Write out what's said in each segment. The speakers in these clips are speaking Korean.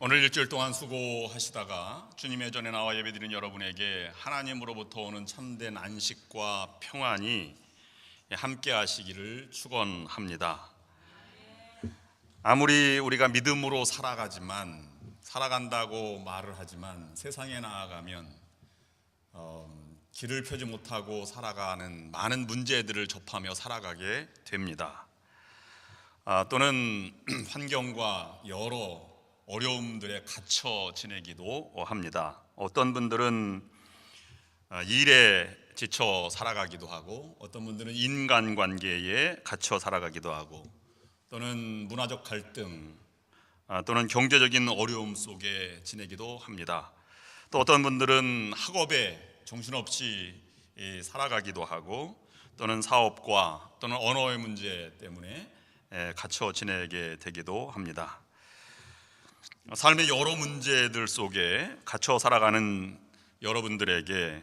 오늘 일주일 동안 수고하시다가 주님의 전에 나와 예배드린 여러분에게 하나님으로부터 오는 참된 안식과 평안이 함께 하시기를 축원합니다. 아무리 우리가 믿음으로 살아간다고 말을 하지만 세상에 나아가면 길을 펴지 못하고 살아가는 많은 문제들을 접하며 살아가게 됩니다. 또는 환경과 여러 어려움들에 갇혀 지내기도 합니다. 어떤 분들은 일에 지쳐 살아가기도 하고, 어떤 분들은 인간관계에 갇혀 살아가기도 하고, 또는 문화적 갈등, 또는 경제적인 어려움 속에 지내기도 합니다. 또 어떤 분들은 학업에 정신없이 살아가기도 하고, 또는 사업과 또는 언어의 문제 때문에 갇혀 지내게 되기도 합니다. 삶의 여러 문제들 속에 갇혀 살아가는 여러분들에게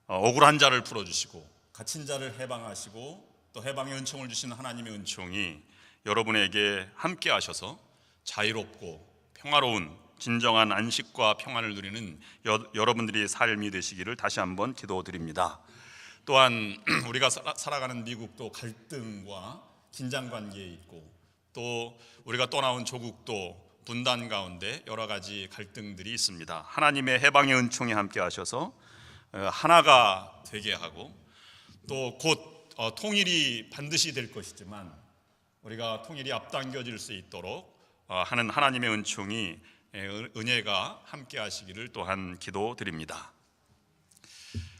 억울한 자를 풀어주시고 갇힌 자를 해방하시고 또 해방의 은총을 주신 하나님의 은총이 여러분에게 함께 하셔서 자유롭고 평화로운 진정한 안식과 평안을 누리는 여러분들이 삶이 되시기를 다시 한번 기도드립니다. 또한 우리가 살아가는 미국도 갈등과 긴장 관계에 있고, 또 우리가 떠나온 조국도 분단 가운데 여러 가지 갈등들이 있습니다. 하나님의 해방의 은총이 함께 하셔서 하나가 되게 하고, 또 곧 통일이 반드시 될 것이지만 우리가 통일이 앞당겨질 수 있도록 하는 하나님의 은총이 은혜가 함께 하시기를 또한 기도드립니다.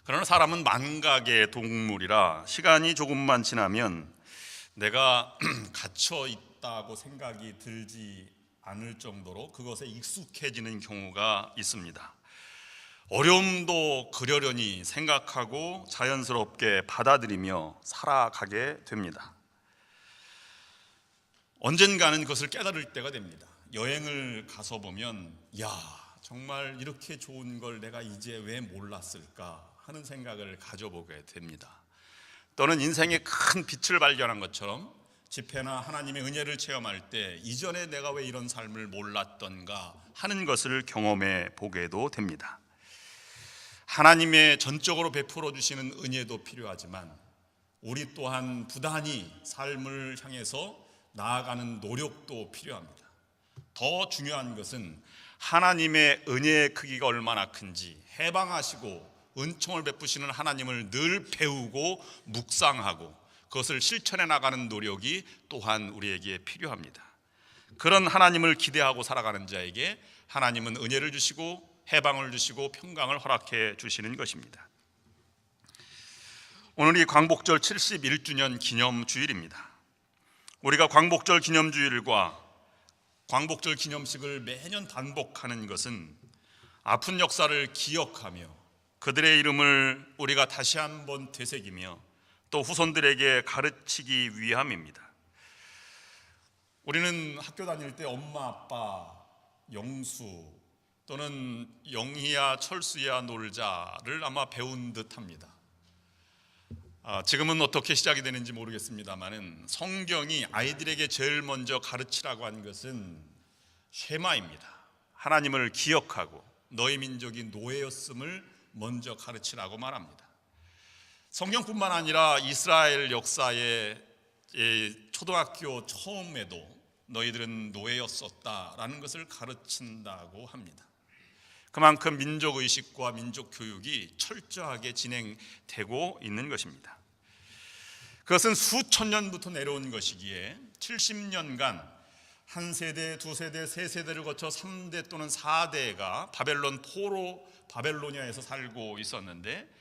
그러나 사람은 만각의 동물이라 시간이 조금만 지나면 내가 갇혀 있다고 생각이 들지 않을 정도로 그것에 익숙해지는 경우가 있습니다. 어려움도 그러려니 생각하고 자연스럽게 받아들이며 살아가게 됩니다. 언젠가는 그것을 깨달을 때가 됩니다. 여행을 가서 보면 정말 이렇게 좋은 걸 내가 이제 왜 몰랐을까 하는 생각을 가져보게 됩니다. 또는 인생의 큰 빛을 발견한 것처럼 집회나 하나님의 은혜를 체험할 때 이전에 내가 왜 이런 삶을 몰랐던가 하는 것을 경험해 보게도 됩니다. 하나님의 전적으로 베풀어 주시는 은혜도 필요하지만 우리 또한 부단히 삶을 향해서 나아가는 노력도 필요합니다. 더 중요한 것은 하나님의 은혜의 크기가 얼마나 큰지, 해방하시고 은총을 베푸시는 하나님을 늘 배우고 묵상하고 그것을 실천해 나가는 노력이 또한 우리에게 필요합니다. 그런 하나님을 기대하고 살아가는 자에게 하나님은 은혜를 주시고 해방을 주시고 평강을 허락해 주시는 것입니다. 오늘이 광복절 71주년 기념주일입니다. 우리가 광복절 기념주일과 광복절 기념식을 매년 반복하는 것은 아픈 역사를 기억하며 그들의 이름을 우리가 다시 한번 되새기며 또 후손들에게 가르치기 위함입니다. 우리는 학교 다닐 때 엄마, 아빠, 영수 또는 영희야, 철수야 놀자를 아마 배운 듯합니다. 지금은 어떻게 시작이 되는지 모르겠습니다만은 성경이 아이들에게 제일 먼저 가르치라고 한 것은 쉐마입니다. 하나님을 기억하고 너희 민족이 노예였음을 먼저 가르치라고 말합니다. 성경뿐만 아니라 이스라엘 역사의 초등학교 처음에도 너희들은 노예였었다라는 것을 가르친다고 합니다. 그만큼 민족의식과 민족교육이 철저하게 진행되고 있는 것입니다. 그것은 수천 년부터 내려온 것이기에 70년간 한 세대, 두 세대, 세 세대를 거쳐 3대 또는 4대가 바벨론 포로 바벨로니아에서 살고 있었는데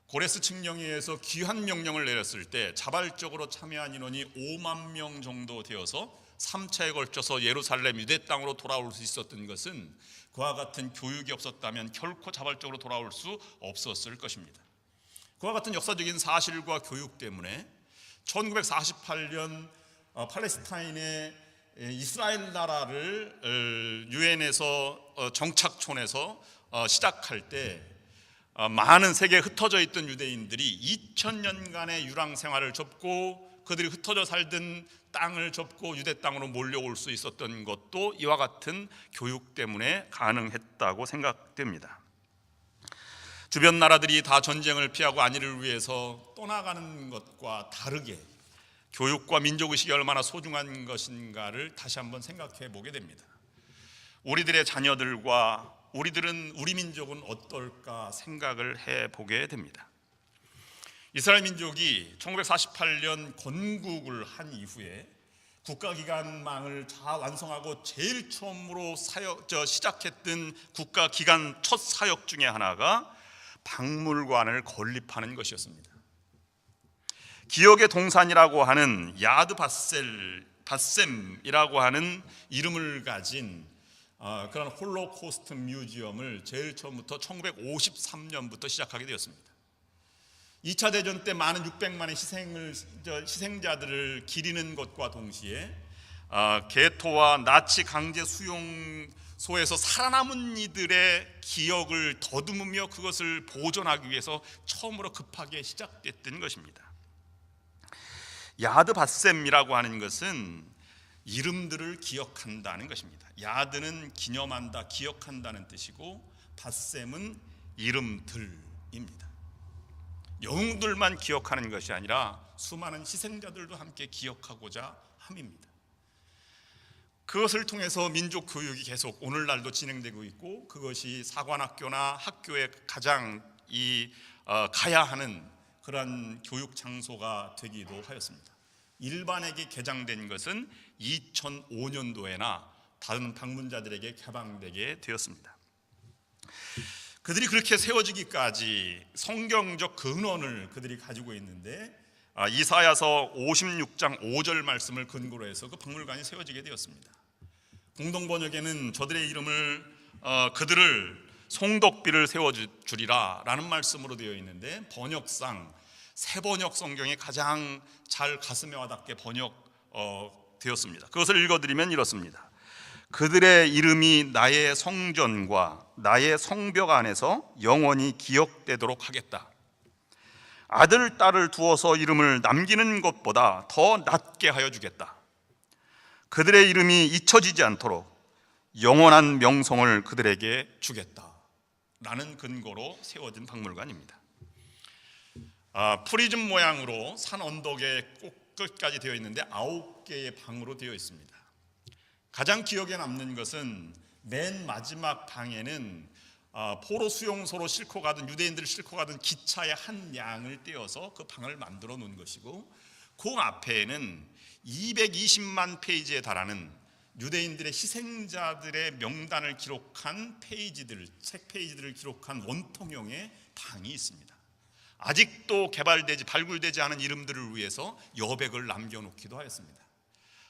고레스 칙령에 의해서 귀환 명령을 내렸을 때 자발적으로 참여한 인원이 5만 명 정도 되어서 3차에 걸쳐서 예루살렘 유대 땅으로 돌아올 수 있었던 것은 그와 같은 교육이 없었다면 결코 자발적으로 돌아올 수 없었을 것입니다. 그와 같은 역사적인 사실과 교육 때문에 1948년 팔레스타인의 이스라엘 나라를 유엔에서 정착촌에서 시작할 때 많은 세계에 흩어져 있던 유대인들이 2000년간의 유랑 생활을 접고 그들이 흩어져 살던 땅을 접고 유대 땅으로 몰려올 수 있었던 것도 이와 같은 교육 때문에 가능했다고 생각됩니다. 주변 나라들이 다 전쟁을 피하고 안위를 위해서 떠나가는 것과 다르게 교육과 민족의식이 얼마나 소중한 것인가를 다시 한번 생각해 보게 됩니다. 우리들의 자녀들과 우리 민족은 어떨까 생각을 해 보게 됩니다. 이스라엘 민족이 1948년 건국을 한 이후에 국가기관망을 다 완성하고 제일 처음으로 시작했던 국가기관 첫 사역 중에 하나가 박물관을 건립하는 것이었습니다. 기억의 동산이라고 하는 야드 바셈이라고 하는 이름을 가진 그런 홀로코스트 뮤지엄을 제일 처음부터 1953년부터 시작하게 되었습니다. 2차 대전 때 많은 600만의 희생자들을 기리는 것과 동시에 게토와 나치 강제 수용소에서 살아남은 이들의 기억을 더듬으며 그것을 보존하기 위해서 처음으로 급하게 시작됐던 것입니다. 야드 바셈이라고 하는 것은 이름들을 기억한다는 것입니다. 야드는 기념한다, 기억한다는 뜻이고 바셈은 이름들입니다. 영웅들만 기억하는 것이 아니라 수많은 희생자들도 함께 기억하고자 함입니다. 그것을 통해서 민족 교육이 계속 오늘날도 진행되고 있고, 그것이 사관학교나 학교에 가장 가야 하는 그런 교육 장소가 되기도 하였습니다. 일반에게 개장된 것은 2005년도에나 다른 방문자들에게 개방되게 되었습니다. 그들이 그렇게 세워지기까지 성경적 근원을 그들이 가지고 있는데, 이사야서 56장 5절 말씀을 근거로 해서 그 박물관이 세워지게 되었습니다. 공동번역에는 저들의 이름을 그들을 송덕비를 세워주리라 라는 말씀으로 되어 있는데, 번역상 새번역 성경에 가장 잘 가슴에 와닿게 번역되었습니다. 그것을 읽어드리면 이렇습니다. 그들의 이름이 나의 성전과 나의 성벽 안에서 영원히 기억되도록 하겠다. 아들, 딸을 두어서 이름을 남기는 것보다 더 낫게 하여 주겠다. 그들의 이름이 잊혀지지 않도록 영원한 명성을 그들에게 주겠다 라는 근거로 세워진 박물관입니다. 프리즘 모양으로 산 언덕의 끝까지 되어 있는데 9개의 방으로 되어 있습니다. 가장 기억에 남는 것은 맨 마지막 방에는 포로 수용소로 싣고 가던 유대인들을 싣고 가던 기차의 한 양을 떼어서 그 방을 만들어 놓은 것이고, 그 앞에는 220만 페이지에 달하는 유대인들의 희생자들의 명단을 기록한 책 페이지들을 기록한 원통형의 방이 있습니다. 아직도 발굴되지 않은 이름들을 위해서 여백을 남겨놓기도 하였습니다.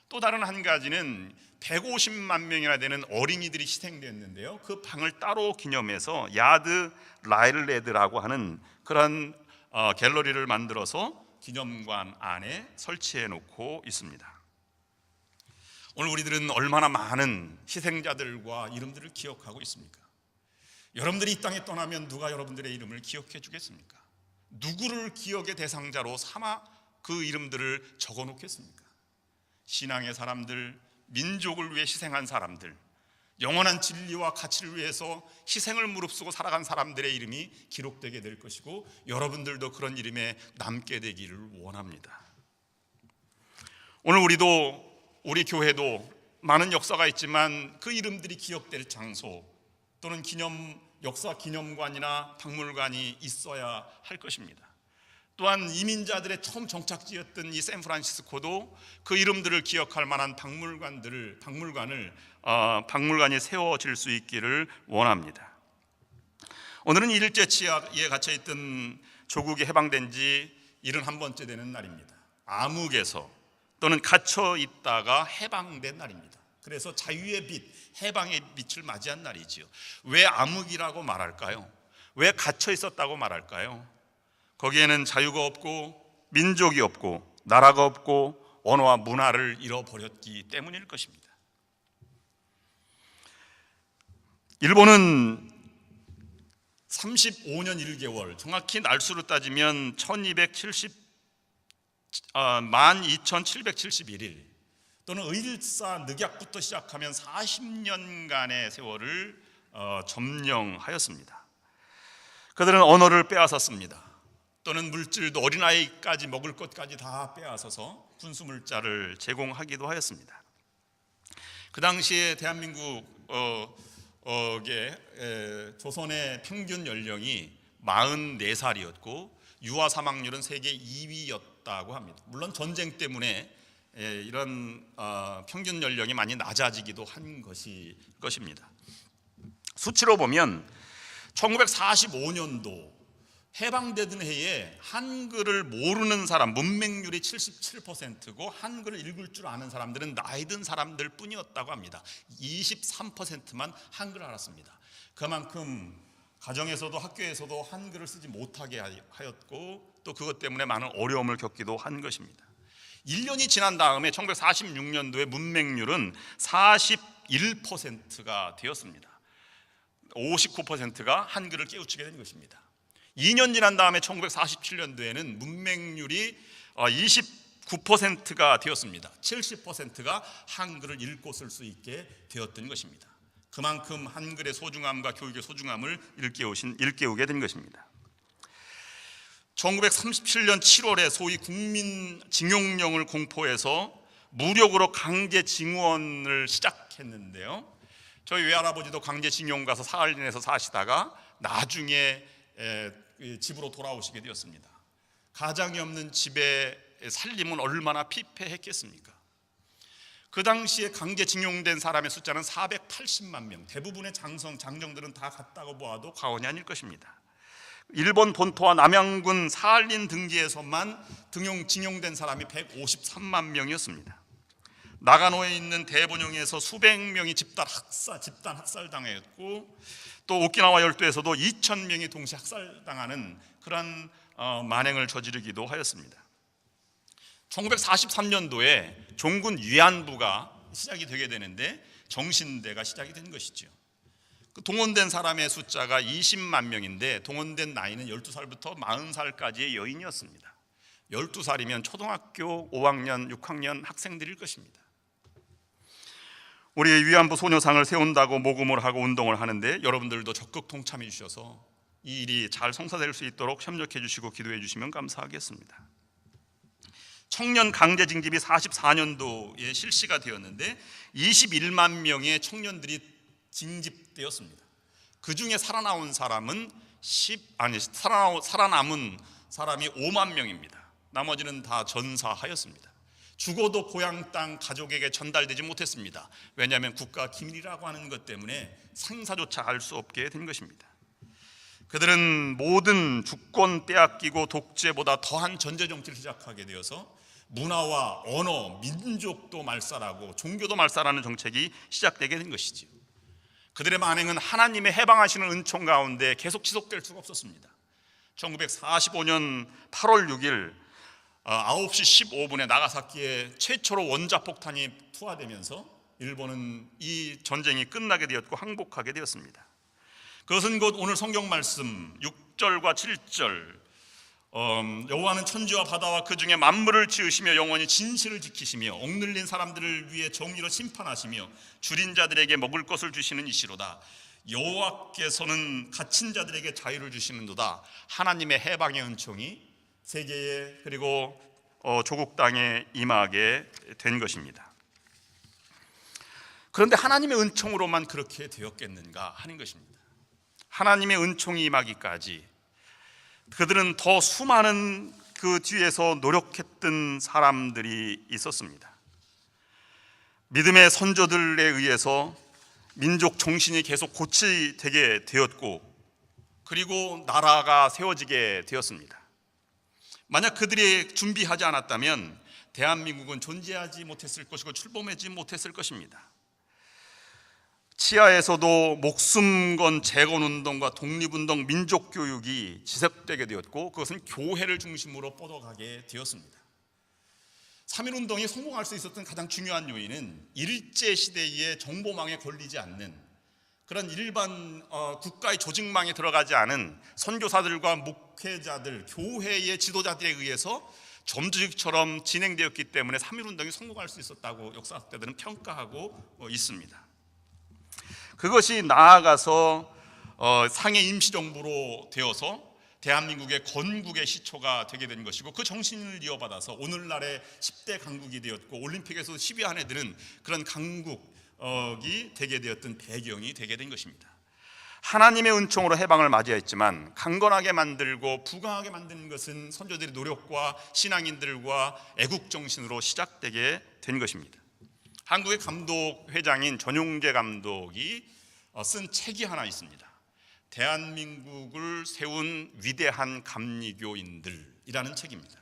또 다른 한 가지는 150만 명이나 되는 어린이들이 희생됐는데요, 그 방을 따로 기념해서 야드 라일레드라고 하는 그런 갤러리를 만들어서 기념관 안에 설치해 놓고 있습니다. 오늘 우리들은 얼마나 많은 희생자들과 이름들을 기억하고 있습니까? 여러분들이 이 땅에 떠나면 누가 여러분들의 이름을 기억해 주겠습니까? 누구를 기억의 대상자로 삼아 그 이름들을 적어 놓겠습니까? 신앙의 사람들, 민족을 위해 희생한 사람들, 영원한 진리와 가치를 위해서 희생을 무릅쓰고 살아간 사람들의 이름이 기록되게 될 것이고, 여러분들도 그런 이름에 남게 되기를 원합니다. 오늘 우리 교회도 많은 역사가 있지만 그 이름들이 기억될 장소 또는 역사 기념관이나 박물관이 있어야 할 것입니다. 또한 이민자들의 처음 정착지였던 이 샌프란시스코도 그 이름들을 기억할 만한 박물관이 세워질 수 있기를 원합니다. 오늘은 일제치하에 갇혀있던 조국이 해방된 지 71번째 되는 날입니다. 암흑에서 또는 갇혀 있다가 해방된 날입니다. 그래서 자유의 빛, 해방의 빛을 맞이한 날이지요. 왜 암흑이라고 말할까요? 왜 갇혀 있었다고 말할까요? 거기에는 자유가 없고 민족이 없고 나라가 없고 언어와 문화를 잃어버렸기 때문일 것입니다. 일본은 35년 1개월, 정확히 날수로 따지면 12,771일 또는 의일사 늑약부터 시작하면 40년간의 세월을 점령하였습니다. 그들은 언어를 빼앗았습니다. 또는 물질도 어린아이까지 먹을 것까지 다 빼앗아서 군수물자를 제공하기도 하였습니다. 그 당시에 대한민국 조선의 평균 연령이 44살이었고 유아 사망률은 세계 2위였다고 합니다. 물론 전쟁 때문에 이런 평균 연령이 많이 낮아지기도 한 것입니다. 수치로 보면 1945년도 해방되던 해에 한글을 모르는 사람 문맹률이 77%고 한글을 읽을 줄 아는 사람들은 나이 든 사람들 뿐이었다고 합니다. 23%만 한글을 알았습니다. 그만큼 가정에서도 학교에서도 한글을 쓰지 못하게 하였고 또 그것 때문에 많은 어려움을 겪기도 한 것입니다. 1년이 지난 다음에 1946년도에 문맹률은 41%가 되었습니다. 59%가 한글을 깨우치게 된 것입니다. 2년 지난 다음에 1947년도에는 문맹률이 29%가 되었습니다. 70%가 한글을 읽고 쓸 수 있게 되었던 것입니다. 그만큼 한글의 소중함과 교육의 소중함을 일깨우게 된 것입니다. 1937년 7월에 소위 국민징용령을 공포해서 무력으로 강제징원을 시작했는데요. 저희 외할아버지도 강제징용 가서 사흘 내서 사시다가 나중에 집으로 돌아오시게 되었습니다. 가장이 없는 집의 살림은 얼마나 피폐했겠습니까? 그 당시에 강제징용된 사람의 숫자는 480만 명, 대부분의 장정들은 다 갔다고 보아도 과언이 아닐 것입니다. 일본 본토와 남양군 사할린 등지에서만 징용된 사람이 153만 명이었습니다. 나가노에 있는 대본영에서 수백 명이 집단 학살당했고 또 오키나와 열도에서도 2,000명이 동시에 학살당하는 그런 만행을 저지르기도 하였습니다. 1943년도에 종군 위안부가 시작이 되게 되는데 정신대가 시작이 된 것이죠. 동원된 사람의 숫자가 20만 명인데 동원된 나이는 12살부터 40살까지의 여인이었습니다. 12살이면 초등학교 5학년, 6학년 학생들일 것입니다. 우리 위안부 소녀상을 세운다고 모금을 하고 운동을 하는데 여러분들도 적극 동참해 주셔서 이 일이 잘 성사될 수 있도록 협력해 주시고 기도해 주시면 감사하겠습니다. 청년 강제 징집이 44년도에 실시가 되었는데 21만 명의 청년들이 징집되었습니다. 그 중에 살아남은 사람이 5만 명입니다. 나머지는 다 전사하였습니다. 죽어도 고향 땅 가족에게 전달되지 못했습니다. 왜냐하면 국가 기밀이라고 하는 것 때문에 생사조차 알 수 없게 된 것입니다. 그들은 모든 주권 빼앗기고 독재보다 더한 전제 정치를 시작하게 되어서 문화와 언어, 민족도 말살하고 종교도 말살하는 정책이 시작되게 된 것이지요. 그들의 만행은 하나님의 해방하시는 은총 가운데 계속 지속될 수가 없었습니다. 1945년 8월 6일 9시 15분에 나가사키에 최초로 원자폭탄이 투하되면서 일본은 이 전쟁이 끝나게 되었고 항복하게 되었습니다. 그것은 곧 오늘 성경 말씀 6절과 7절 여호와는 천지와 바다와 그 중에 만물을 지으시며 영원히 진실을 지키시며 억눌린 사람들을 위해 정의로 심판하시며 줄인 자들에게 먹을 것을 주시는 이시로다. 여호와께서는 갇힌 자들에게 자유를 주시는도다. 하나님의 해방의 은총이 세계에 그리고 조국 땅에 임하게 된 것입니다. 그런데 하나님의 은총으로만 그렇게 되었겠는가 하는 것입니다. 하나님의 은총이 임하기까지 그들은 더 수많은 그 뒤에서 노력했던 사람들이 있었습니다. 믿음의 선조들에 의해서 민족 정신이 계속 고치되게 되었고 그리고 나라가 세워지게 되었습니다. 만약 그들이 준비하지 않았다면 대한민국은 존재하지 못했을 것이고 출범하지 못했을 것입니다. 치하에서도 목숨 건 재건운동과 독립운동, 민족교육이 지속되게 되었고 그것은 교회를 중심으로 뻗어가게 되었습니다. 3.1운동이 성공할 수 있었던 가장 중요한 요인은 일제시대의 정보망에 걸리지 않는 그런 일반 국가의 조직망에 들어가지 않은 선교사들과 목회자들, 교회의 지도자들에 의해서 점주직처럼 진행되었기 때문에 3.1운동이 성공할 수 있었다고 역사학자들은 평가하고 있습니다. 그것이 나아가서 상해 임시정부로 되어서 대한민국의 건국의 시초가 되게 된 것이고, 그 정신을 이어받아서 오늘날의 10대 강국이 되었고 올림픽에서 10위 안에 드는 그런 강국이 되게 되었던 배경이 되게 된 것입니다. 하나님의 은총으로 해방을 맞이했지만 강건하게 만들고 부강하게 만드는 것은 선조들의 노력과 신앙인들과 애국정신으로 시작되게 된 것입니다. 한국의 감독 회장인 전용재 감독이 쓴 책이 하나 있습니다. 대한민국을 세운 위대한 감리교인들이라는 책입니다.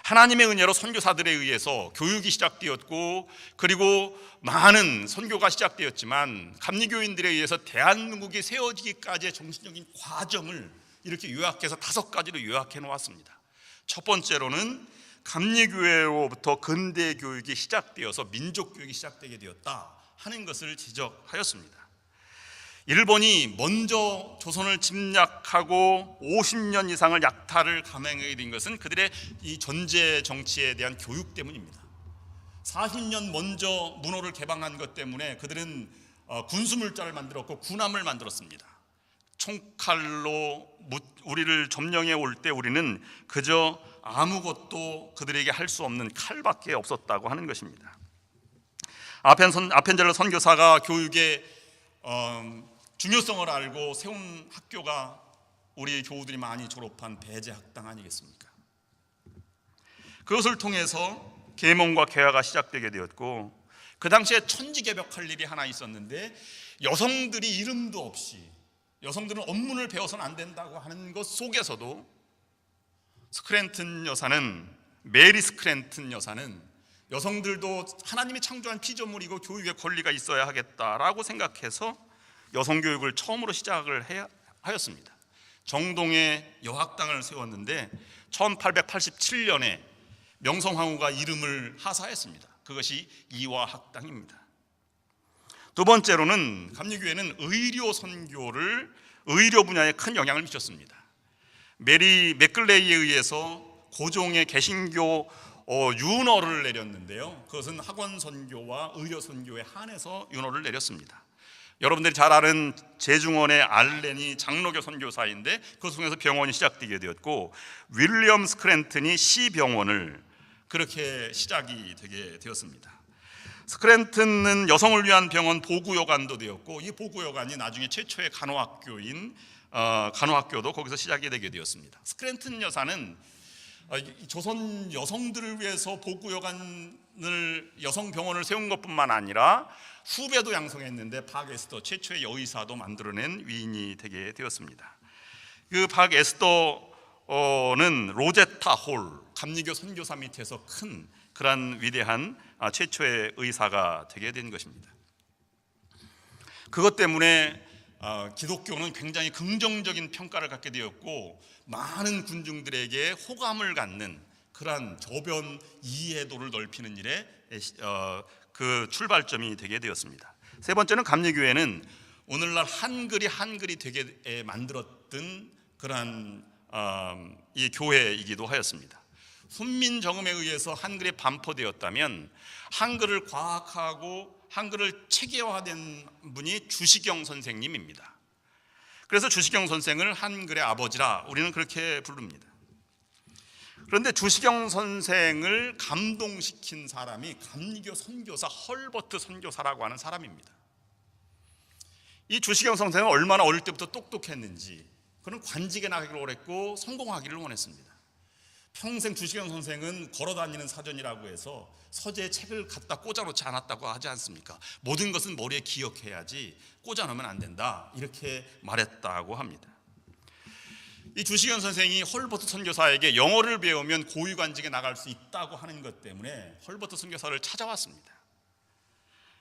하나님의 은혜로 선교사들에 의해서 교육이 시작되었고, 그리고 많은 선교가 시작되었지만 감리교인들에 의해서 대한민국이 세워지기까지의 정신적인 과정을 이렇게 요약해서 5가지로 요약해 놓았습니다. 첫 번째로는 감리교회로부터 근대 교육이 시작되어서 민족 교육이 시작되게 되었다 하는 것을 지적하였습니다. 일본이 먼저 조선을 침략하고 50년 이상을 약탈을 감행하게 된 것은 그들의 이 전제 정치에 대한 교육 때문입니다. 40년 먼저 문호를 개방한 것 때문에 그들은 군수물자를 만들었고 군함을 만들었습니다. 총칼로 우리를 점령해 올 때 우리는 그저 아무것도 그들에게 할 수 없는 칼밖에 없었다고 하는 것입니다. 아펜젤러 선교사가 교육의 중요성을 알고 세운 학교가 우리 교우들이 많이 졸업한 배제학당 아니겠습니까? 그것을 통해서 계몽과 계화가 시작되게 되었고, 그 당시에 천지개벽할 일이 하나 있었는데, 여성들이 이름도 없이, 여성들은 업문을 배워서는 안 된다고 하는 것 속에서도 스크랜튼 여사는, 메리 스크랜튼 여사는 여성들도 하나님이 창조한 피조물이고 교육의 권리가 있어야 하겠다라고 생각해서 여성교육을 처음으로 시작을 하였습니다. 정동에 여학당을 세웠는데 1887년에 명성황후가 이름을 하사했습니다. 그것이 이화학당입니다. 두 번째로는 감리교회는 의료 선교를, 의료 분야에 큰 영향을 미쳤습니다. 메리 맥글레이에 의해서 고종의 개신교 윤허를 내렸는데요, 그것은 학원 선교와 의료 선교에 한해서 윤허를 내렸습니다. 여러분들이 잘 아는 제중원의 알렌이 장로교 선교사인데 그 통해서 병원이 시작되게 되었고, 윌리엄 스크랜튼이 시병원을 그렇게 시작이 되게 되었습니다. 스크랜튼은 여성을 위한 병원 보구여관도 되었고, 이 보구여관이 나중에 최초의 간호학교인 간호학교도 거기서 시작이 되게 되었습니다. 스크랜튼 여사는 조선 여성들을 위해서 보구여관을, 여성병원을 세운 것뿐만 아니라 후배도 양성했는데 박 에스더 최초의 여의사도 만들어낸 위인이 되게 되었습니다. 그 박 에스더는 로제타 홀, 감리교 선교사 밑에서 큰 그런 위대한 최초의 의사가 되게 된 것입니다. 그것 때문에 기독교는 굉장히 긍정적인 평가를 갖게 되었고, 많은 군중들에게 호감을 갖는 그러한 저변 이해도를 넓히는 일에 그 출발점이 되게 되었습니다. 세 번째는 감리교회는 오늘날 한글이 되게 만들었던 그러한 이 교회이기도 하였습니다. 훈민정음에 의해서 한글이 반포되었다면 한글을 과학하고 한글을 체계화된 분이 주시경 선생님입니다. 그래서 주시경 선생을 한글의 아버지라 우리는 그렇게 부릅니다. 그런데 주시경 선생을 감동시킨 사람이 감리교 선교사 헐버트 선교사라고 하는 사람입니다. 이 주시경 선생은 얼마나 어릴 때부터 똑똑했는지, 그는 관직에 나가기를 원했고 성공하기를 원했습니다. 평생 주시경 선생은 걸어다니는 사전이라고 해서 서재에 책을 갖다 꽂아놓지 않았다고 하지 않습니까? 모든 것은 머리에 기억해야지 꽂아놓으면 안 된다, 이렇게 말했다고 합니다. 이 주시경 선생이 헐버트 선교사에게 영어를 배우면 고위관직에 나갈 수 있다고 하는 것 때문에 헐버트 선교사를 찾아왔습니다.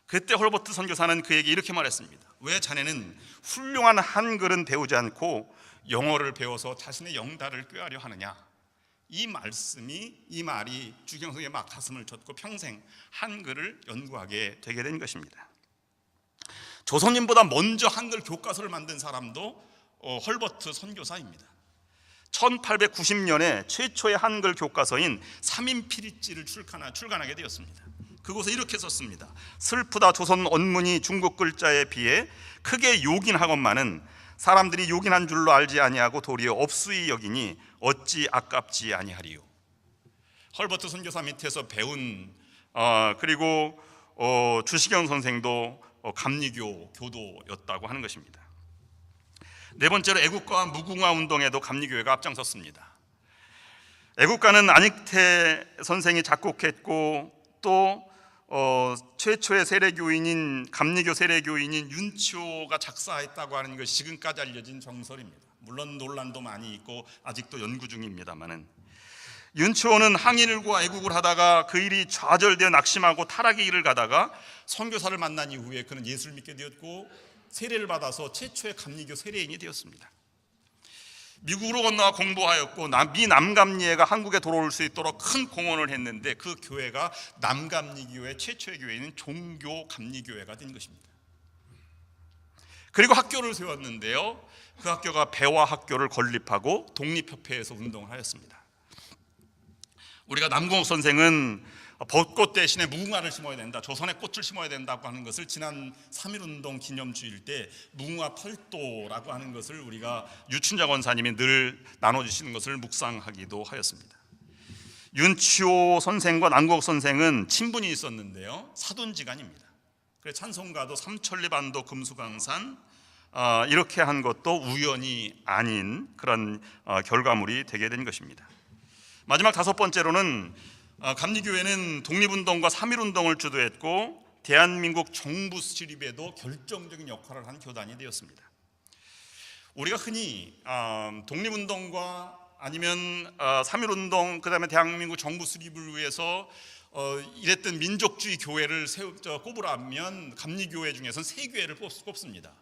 그때 헐버트 선교사는 그에게 이렇게 말했습니다. 왜 자네는 훌륭한 한글은 배우지 않고 영어를 배워서 자신의 영달을 꾀하려 하느냐? 이 말이 주시경 선생의 막 가슴을 쳤고 평생 한글을 연구하게 되게 된 것입니다. 조선인보다 먼저 한글 교과서를 만든 사람도 헐버트 선교사입니다. 1890년에 최초의 한글 교과서인 삼인필이지를 출간하게 되었습니다. 그곳에 이렇게 썼습니다. 슬프다 조선 언문이 중국 글자에 비해 크게 요긴하건만은 사람들이 요긴한 줄로 알지 아니하고 도리어 업수이 여기니 어찌 아깝지 아니하리요. 헐버트 선교사 밑에서 배운 그리고 주시경 선생도 감리교 교도였다고 하는 것입니다. 네 번째로 애국가와 무궁화 운동에도 감리교회가 앞장섰습니다. 애국가는 안익태 선생이 작곡했고 또 최초의 세례교인인 감리교 세례교인인 윤치호가 작사했다고 하는 것이 지금까지 알려진 정설입니다. 물론 논란도 많이 있고 아직도 연구 중입니다만은, 윤치호는 항일과 애국을 하다가 그 일이 좌절되어 낙심하고 타락의 길을 가다가 선교사를 만난 이후에 그는 예수를 믿게 되었고 세례를 받아서 최초의 감리교 세례인이 되었습니다. 미국으로 건너와 공부하였고 미 남감리회가 한국에 돌아올 수 있도록 큰 공헌을 했는데 그 교회가 남감리교회 최초의 교회인 종교 감리교회가 된 것입니다. 그리고 학교를 세웠는데요, 그 학교가 배화학교를 건립하고 독립협회에서 운동을 하였습니다. 우리가 남궁옥 선생은 벚꽃 대신에 무궁화를 심어야 된다, 조선의 꽃을 심어야 된다고 하는 것을 지난 3.1운동 기념주일 때 무궁화 팔도라고 하는 것을 우리가 유춘자 권사님이 늘 나눠주시는 것을 묵상하기도 하였습니다. 윤치호 선생과 남궁옥 선생은 친분이 있었는데요, 사돈지간입니다. 그래서 찬송가도 삼천리반도 금수강산 이렇게 한 것도 우연이 아닌 그런 결과물이 되게 된 것입니다. 마지막 다섯 번째로는 감리교회는 독립운동과 3.1운동을 주도했고 대한민국 정부 수립에도 결정적인 역할을 한 교단이 되었습니다. 우리가 흔히 독립운동과 아니면 3.1운동 그다음에 대한민국 정부 수립을 위해서 이랬던 민족주의 교회를 꼽으라면 감리교회 중에서는 세 교회를 꼽습니다.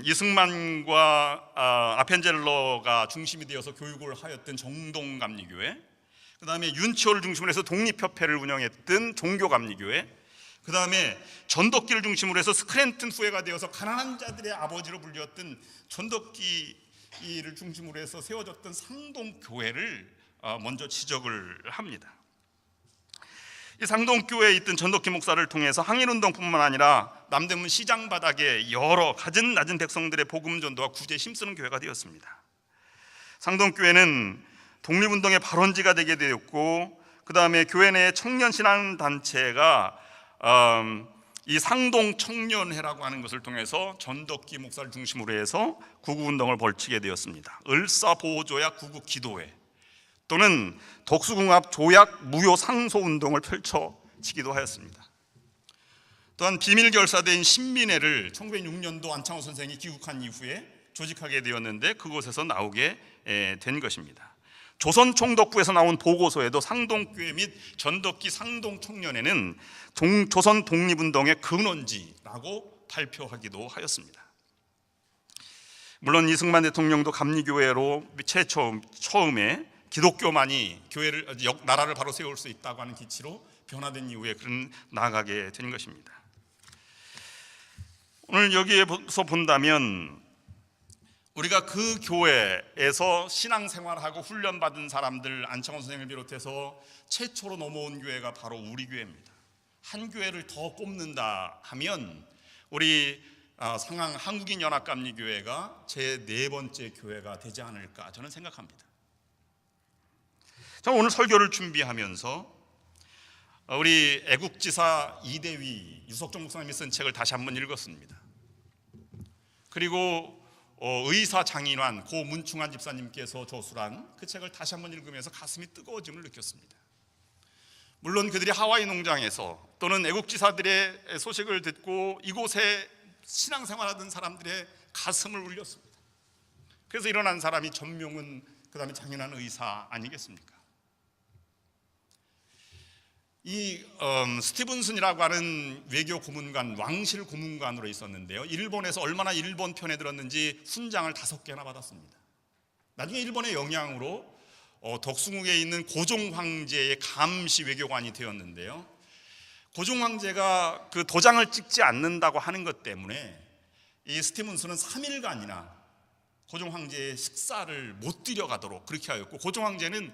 이승만과 아펜젤러가 중심이 되어서 교육을 하였던 정동감리교회, 그 다음에 윤치호를 중심으로 해서 독립협회를 운영했던 종교감리교회, 그 다음에 전덕기를 중심으로 해서 스크랜튼 후예가 되어서 가난한 자들의 아버지로 불렸던 전덕기를 중심으로 해서 세워졌던 상동교회를 먼저 지적을 합니다. 이 상동교회에 있던 전덕기 목사를 통해서 항일운동뿐만 아니라 남대문 시장 바닥에 여러 갖은 낮은 백성들의 복음 전도와 구제에 힘쓰는 교회가 되었습니다. 상동교회는 독립운동의 발원지가 되게 되었고, 그 다음에 교회 내 청년신앙단체가 이 상동청년회라고 하는 것을 통해서 전덕기 목사를 중심으로 해서 구구운동을 벌이게 되었습니다. 을사보호조약 구구기도회 또는 독수궁합 조약 무효 상소운동을 펼쳐지기도 하였습니다. 또한 비밀결사대인 신민회를 1906년도 안창호 선생이 귀국한 이후에 조직하게 되었는데 그곳에서 나오게 된 것입니다. 조선총독부에서 나온 보고서에도 상동교회 및 전덕기 상동청년회는 조선 독립운동의 근원지라고 발표하기도 하였습니다. 물론 이승만 대통령도 감리교회로 처음에 기독교만이 나라를 바로 세울 수 있다고 하는 기치로 변화된 이후에 그런 나아가게 된 것입니다. 오늘 여기에서 본다면 우리가 그 교회에서 신앙생활하고 훈련받은 사람들, 안창호 선생을 비롯해서 최초로 넘어온 교회가 바로 우리 교회입니다. 한 교회를 더 꼽는다 하면 우리 상항 한국인연합감리교회가 제 네 번째 교회가 되지 않을까 저는 생각합니다. 저는 오늘 설교를 준비하면서 우리 애국지사 이대위 유석종 목사님이 쓴 책을 다시 한번 읽었습니다. 그리고 의사장인환 고 문충환 집사님께서 저술한 그 책을 다시 한번 읽으면서 가슴이 뜨거워짐을 느꼈습니다. 물론 그들이 하와이 농장에서 또는 애국지사들의 소식을 듣고 이곳에 신앙생활하던 사람들의 가슴을 울렸습니다. 그래서 일어난 사람이 전명은 그 다음에 장인환 의사 아니겠습니까? 이 스티븐슨이라고 하는 외교 고문관, 왕실 고문관으로 있었는데요, 일본에서 얼마나 일본 편에 들었는지 훈장을 5개나 받았습니다. 나중에 일본의 영향으로 덕숭국에 있는 고종 황제의 감시 외교관이 되었는데요, 고종 황제가 그 도장을 찍지 않는다고 하는 것 때문에 이 스티븐슨은 3일간이나 고종 황제의 식사를 못 들여가도록 그렇게 하였고, 고종 황제는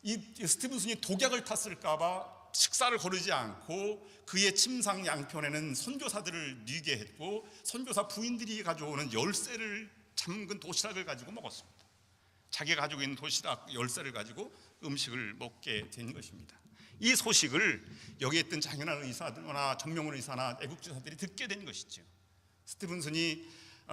이 스티븐슨이 독약을 탔을까봐 식사를 거르지 않고 그의 침상 양편에는 선교사들을 뉘게 했고, 선교사 부인들이 가져오는 열쇠를 잠근 도시락을 가지고 먹었습니다. 자기가 가지고 있는 도시락 열쇠를 가지고 음식을 먹게 된 것입니다. 이 소식을 여기에 있던 장현한 의사나 정명훈 의사나 애국지사들이 듣게 된 것이죠. 스티븐슨이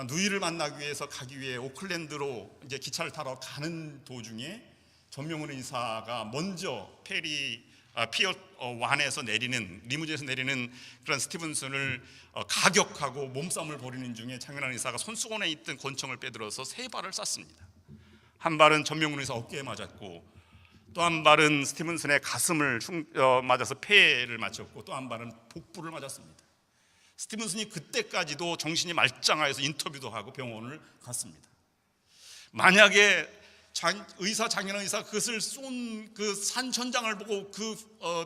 누이를 만나기 위해서 가기 위해 오클랜드로 이제 기차를 타러 가는 도중에 정명훈 의사가 먼저 피어 1에서 내리는 리무진에서 내리는 그런 스티븐슨을 가격하고 몸싸움을 벌이는 중에 장현한 의사가 손수건에 있던 권총을 빼들어서 3발을 쐈습니다. 한 발은 전명훈 의사 어깨에 맞았고, 또 한 발은 스티븐슨의 가슴을 맞아서 폐를 맞췄고, 또 한 발은 복부를 맞았습니다. 스티븐슨이 그때까지도 정신이 말짱하여서 인터뷰도 하고 병원을 갔습니다. 만약에 의사 장현한 의사 그것을 쏜 그 산 현장을 보고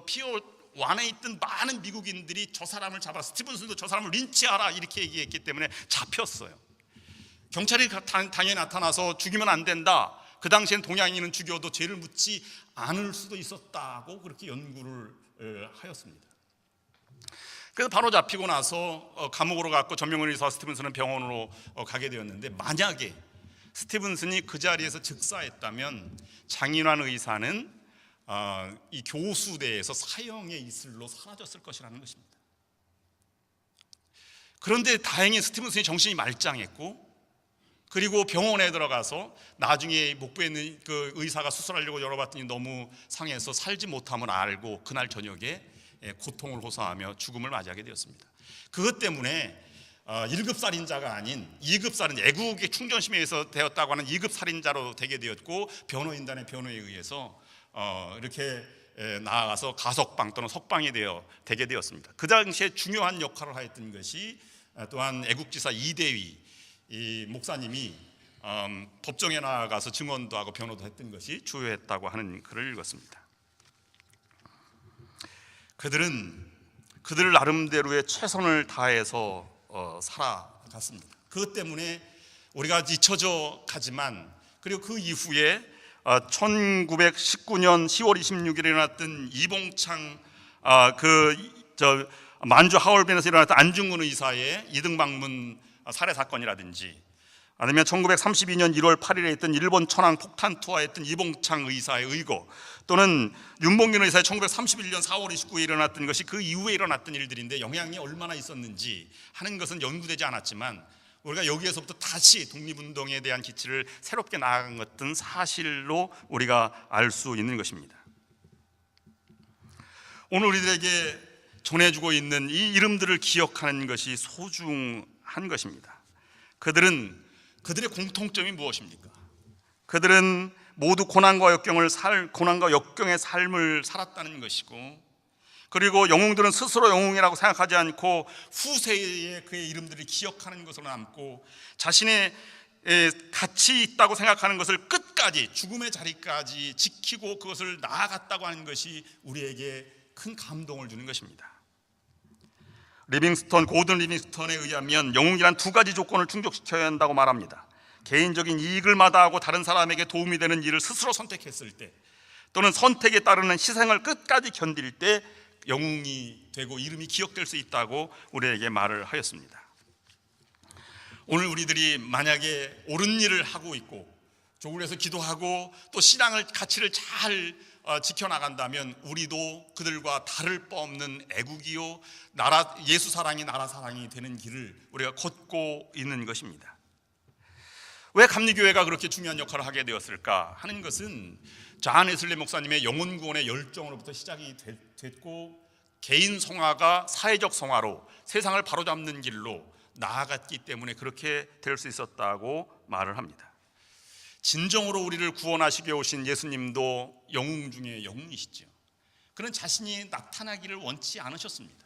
피어 완에 있던 많은 미국인들이 저 사람을 잡아, 스티븐슨도 저 사람을 린치하라 이렇게 얘기했기 때문에 잡혔어요. 경찰이 당연히 나타나서 죽이면 안 된다, 그 당시엔 동양인은 죽여도 죄를 묻지 않을 수도 있었다고 그렇게 연구를 하였습니다. 그래서 바로 잡히고 나서 감옥으로 갔고, 전명훈 의사와 스티븐슨은 병원으로 가게 되었는데, 만약에 스티븐슨이 그 자리에서 즉사했다면 장인환 의사는 이 교수대에서 사형의 이슬로 사라졌을 것이라는 것입니다. 그런데 다행히 스티븐슨이 정신이 말짱했고, 그리고 병원에 들어가서 나중에 목부에 있는 그 의사가 수술하려고 열어봤더니 너무 상해서 살지 못함을 알고 그날 저녁에 고통을 호소하며 죽음을 맞이하게 되었습니다. 그것 때문에 1급 살인자가 아닌 2급 살인자, 애국의 충전심에 의해서 되었다고 하는 2급 살인자로 되게 되었고, 변호인단의 변호에 의해서 이렇게 나아가서 가석방 또는 석방이 되게 되었습니다. 그 당시에 중요한 역할을 하였던 것이 또한 애국지사 이대위 이 목사님이 법정에 나아가서 증언도 하고 변호도 했던 것이 주요했다고 하는 글을 읽었습니다. 그들은 그들 나름대로의 최선을 다해서 살아갔습니다. 그것 때문에 우리가 잊혀져 가지만, 그리고 그 이후에 1919년 10월 26일에 일어났던 이봉창 만주 하얼빈에서 일어났던 안중근 의사의 이등방문 살해 사건이라든지, 아니면 1932년 1월 8일에 있던 일본 천황 폭탄 투하했던 이봉창 의사의 의거, 또는 윤봉균 의사의 1931년 4월 29일에 일어났던 것이 그 이후에 일어났던 일들인데 영향이 얼마나 있었는지 하는 것은 연구되지 않았지만, 우리가 여기에서부터 다시 독립운동에 대한 기치를 새롭게 나아간 것은 사실로 우리가 알 수 있는 것입니다. 오늘 우리들에게 전해주고 있는 이 이름들을 기억하는 것이 소중한 것입니다. 그들의 공통점이 무엇입니까? 그들은 모두 고난과 역경의 삶을 살았다는 것이고, 그리고 영웅들은 스스로 영웅이라고 생각하지 않고 후세에 그의 이름들을 기억하는 것으로 남고, 자신의 가치 있다고 생각하는 것을 끝까지 죽음의 자리까지 지키고 그것을 나아갔다고 하는 것이 우리에게 큰 감동을 주는 것입니다. 고든 리빙스턴에 의하면 영웅이란 2가지 조건을 충족시켜야 한다고 말합니다. 개인적인 이익을 마다하고 다른 사람에게 도움이 되는 일을 스스로 선택했을 때, 또는 선택에 따르는 희생을 끝까지 견딜 때 영웅이 되고 이름이 기억될 수 있다고 우리에게 말을 하였습니다. 오늘 우리들이 만약에 옳은 일을 하고 있고 조국에서 기도하고 또 신앙을 가치를 잘 지켜나간다면, 우리도 그들과 다를 바 없는 애국이요 예수 사랑이 나라 사랑이 되는 길을 우리가 걷고 있는 것입니다. 왜 감리교회가 그렇게 중요한 역할을 하게 되었을까 하는 것은 존 웨슬리 목사님의 영혼 구원의 열정으로부터 시작이 됐고, 개인 성화가 사회적 성화로 세상을 바로잡는 길로 나아갔기 때문에 그렇게 될 수 있었다고 말을 합니다. 진정으로 우리를 구원하시게 오신 예수님도 영웅 중에 영웅이시죠. 그는 자신이 나타나기를 원치 않으셨습니다.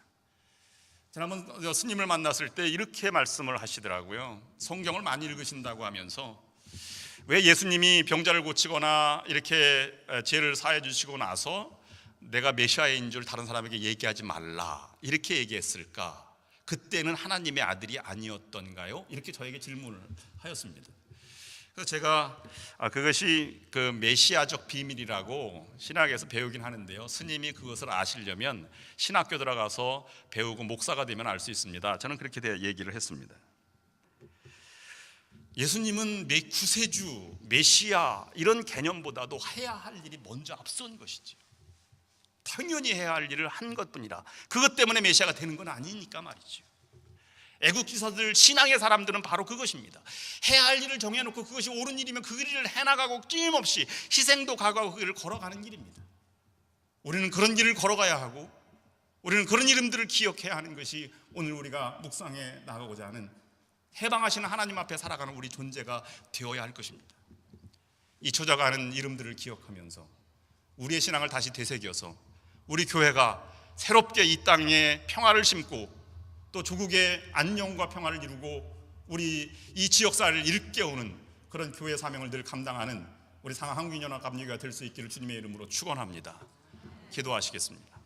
지난번 스님을 만났을 때 이렇게 말씀을 하시더라고요. 성경을 많이 읽으신다고 하면서, 왜 예수님이 병자를 고치거나 이렇게 죄를 사해 주시고 나서 내가 메시아인 줄 다른 사람에게 얘기하지 말라 이렇게 얘기했을까? 그때는 하나님의 아들이 아니었던가요? 이렇게 저에게 질문을 하였습니다. 그래서 제가 그것이 그 메시아적 비밀이라고 신학에서 배우긴 하는데요, 스님이 그것을 아시려면 신학교 들어가서 배우고 목사가 되면 알 수 있습니다. 저는 그렇게 얘기를 했습니다. 예수님은 구세주, 메시아 이런 개념보다도 해야 할 일이 먼저 앞선 것이죠. 당연히 해야 할 일을 한 것뿐이라. 그것 때문에 메시아가 되는 건 아니니까 말이죠. 애국 기사들, 신앙의 사람들은 바로 그것입니다. 해야 할 일을 정해놓고 그것이 옳은 일이면 그 일을 해나가고 끊임없이 희생도 각오하고 그 일을 걸어가는 일입니다. 우리는 그런 길을 걸어가야 하고, 우리는 그런 이름들을 기억해야 하는 것이 오늘 우리가 묵상해 나가고자 하는, 해방하시는 하나님 앞에 살아가는 우리 존재가 되어야 할 것입니다. 잊혀져가는 이름들을 기억하면서 우리의 신앙을 다시 되새겨서 우리 교회가 새롭게 이 땅에 평화를 심고 또 조국의 안녕과 평화를 이루고 우리 이 지역사회를 일깨우는 그런 교회 사명을 늘 감당하는 우리 상하한국연합 감리교회가 될 수 있기를 주님의 이름으로 축원합니다. 기도하시겠습니다.